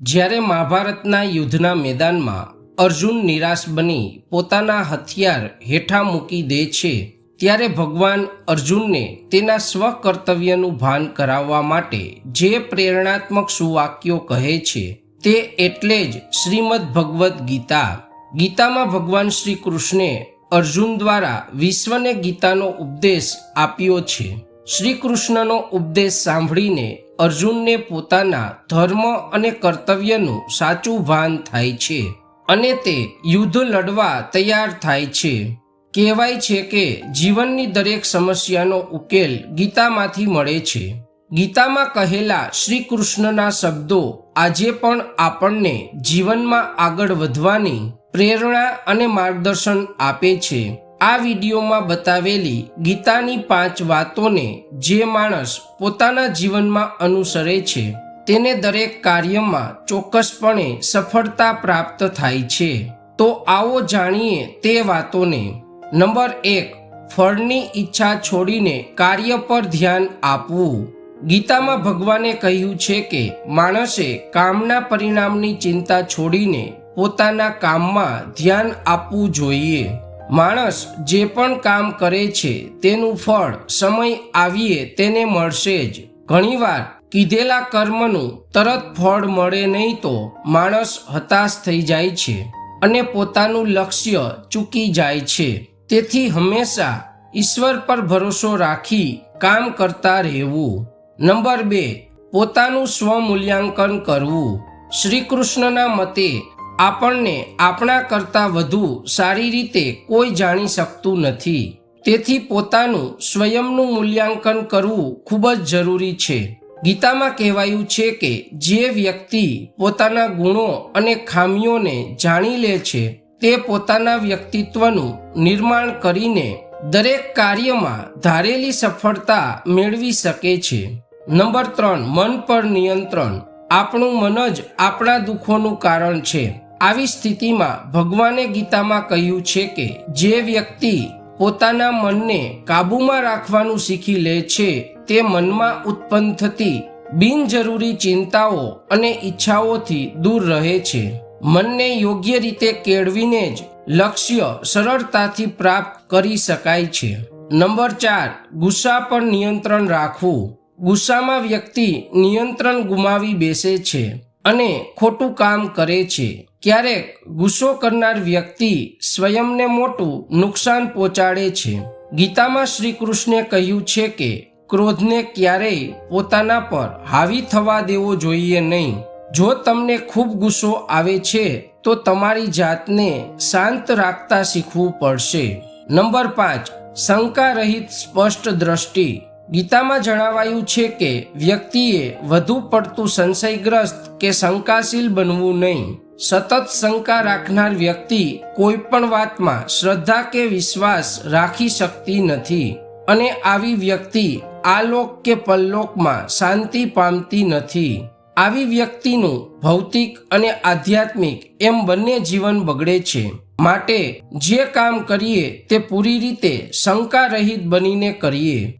જ્યારે મહાભારતના યુદ્ધના મેદાનમાં અર્જુન નિરાશ બની પોતાના હથિયાર હેઠા મૂકી દે છે, ત્યારે ભગવાન અર્જુનને તેના સ્વકર્તવ્યનું ભાન કરાવવા માટે જે પ્રેરણાત્મક સુવાક્યો કહે છે તે એટલે જ શ્રીમદ ભગવદ્ ગીતા. ગીતામાં ભગવાન શ્રી કૃષ્ણે અર્જુન દ્વારા વિશ્વને ગીતાનો ઉપદેશ આપ્યો છે. શ્રી કૃષ્ણનો ઉપદેશ સાંભળીને અર્જુનને પોતાના ધર્મ અને કર્તવ્યનું સાચું ભાન થાય છે અને તે યુદ્ધ લડવા તૈયાર થાય છે. કહેવાય છે કે જીવનની દરેક સમસ્યાનો ઉકેલ ગીતામાંથી મળે છે. ગીતામાં કહેલા શ્રી કૃષ્ણના શબ્દો આજે પણ આપણને જીવનમાં આગળ વધવાની પ્રેરણા અને માર્ગદર્શન આપે છે. આ વિડીયોમાં બતાવેલી ગીતાની 5 વાતોને જે માણસ પોતાના જીવનમાં અનુસરે છે તેને દરેક કાર્યમાં ચોક્કસપણે સફળતા પ્રાપ્ત થાય છે. તો આવો જાણીએ તે વાતોને. નંબર 1, ફળની ઈચ્છા છોડીને કાર્ય પર ધ્યાન આપવું. ગીતામાં ભગવાને કહ્યું છે કે માણસે કામના પરિણામની ચિંતા છોડીને પોતાના કામમાં ધ્યાન આપવું જોઈએ. માણસ જે પણ કામ કરે છે તેનું ફળ સમય આવીએ તેને મળશે જ. ઘણીવાર કીધેલા કર્મનું તરત ફળ મળે નહીં તો માણસ હતાશ થઈ જાય છે અને પોતાનું લક્ષ્ય ચૂકી જાય છે. તેથી હંમેશા ઈશ્વર પર ભરોસો રાખી કામ કરતા રહેવું. નંબર 2, પોતાનું સ્વમૂલ્યાંકન કરવું. શ્રી કૃષ્ણના મતે આપણને આપણા કરતાં વધુ સારી રીતે કોઈ જાણી શકતું નથી. તેથી પોતાનું સ્વયંનું મૂલ્યાંકન કરવું ખૂબ જ જરૂરી છે. ગીતામાં કહેવાયું છે કે જે વ્યક્તિ પોતાના ગુણો અને ખામીઓને જાણી લે છે તે પોતાના વ્યક્તિત્વનું નિર્માણ કરીને દરેક કાર્યમાં ધારેલી સફળતા મેળવી શકે છે. નંબર 3, મન પર નિયંત્રણ. આપણું મન જ આપણા દુઃખોનું કારણ છે. આવી સ્થિતિમાં ભગવાને ગીતામાં કહ્યું છે કે જે વ્યક્તિ પોતાના મનને કાબૂમાં રાખવાનું શીખી લે છે તે મનમાં ઉત્પન્ન થતી બિનજરૂરી ચિંતાઓ અને ઈચ્છાઓથી દૂર રહે છે. મનને યોગ્ય રીતે કેળવીને જ લક્ષ્ય સરળતાથી પ્રાપ્ત કરી શકાય છે. નંબર 4, ગુસ્સા પર નિયંત્રણ રાખવું. ગુસ્સામાં વ્યક્તિ નિયંત્રણ ગુમાવી બેસે છે અને ખોટું કામ કરે છે. ક્યારેક ગુસ્સો કરનાર વ્યક્તિ સ્વયંને મોટું નુકસાન પહોંચાડે છે. ગીતામાં શ્રી કૃષ્ણે કહ્યું છે કે ક્રોધને ક્યારેય પોતાના પર હાવી થવા દેવો જોઈએ નહીં. જો તમને ખૂબ ગુસ્સો આવે છે તો તમારી જાતને શાંત રાખતા શીખવું પડશે. નંબર 5, શંકા રહિત સ્પષ્ટ દ્રષ્ટિ. ગીતામાં જણાવાયું છે કે વ્યક્તિએ વધુ પડતું સંશયગ્રસ્ત કે શંકાશીલ બનવું નહીં. સતત શંકા રાખનાર વ્યક્તિ કોઈ પણ વાતમાં શ્રદ્ધા કે વિશ્વાસ રાખી શકતી નથી અને આવી વ્યક્તિ આલોક કે પરલોકમાં શાંતિ પામતી નથી. આવી વ્યક્તિનું ભૌતિક અને આધ્યાત્મિક એમ બંને જીવન બગડે છે. માટે જે કામ કરીએ તે પૂરી રીતે શંકા રહિત બનીને કરીએ.